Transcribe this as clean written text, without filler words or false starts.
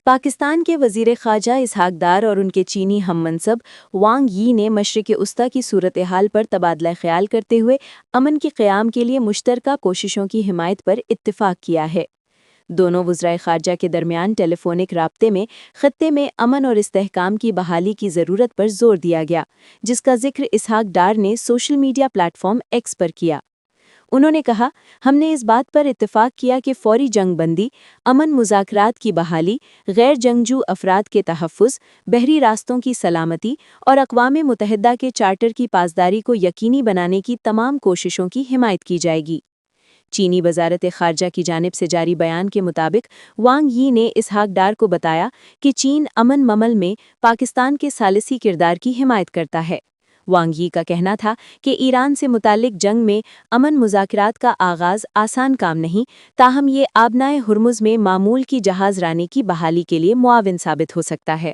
پاکستان کے وزیر خارجہ اسحاق ڈار اور ان کے چینی ہم منصب وانگ یی نے مشرق وسطیٰ کی صورتحال پر تبادلہ خیال کرتے ہوئے امن کے قیام کے لیے مشترکہ کوششوں کی حمایت پر اتفاق کیا ہے۔ دونوں وزرائے خارجہ کے درمیان ٹیلی فونک رابطے میں خطے میں امن اور استحکام کی بحالی کی ضرورت پر زور دیا گیا، جس کا ذکر اسحاق ڈار نے social media platform X پر کیا۔ انہوں نے کہا، ہم نے اس بات پر اتفاق کیا کہ فوری جنگ بندی، امن مذاکرات کی بحالی، غیر جنگجو افراد کے تحفظ، بحری راستوں کی سلامتی اور اقوام متحدہ کے چارٹر کی پاسداری کو یقینی بنانے کی تمام کوششوں کی حمایت کی جائے گی۔ چینی وزارت خارجہ کی جانب سے جاری بیان کے مطابق وانگ یی نے اسحاق ڈار کو بتایا کہ چین امن ممل میں پاکستان کے ثالثی کردار کی حمایت کرتا ہے۔ وانگ یی کا کہنا تھا کہ ایران سے متعلق جنگ میں امن مذاکرات کا آغاز آسان کام نہیں، تاہم یہ آبنائے ہرمز میں معمول کی جہاز رانی کی بحالی کے لیے معاون ثابت ہو سکتا ہے۔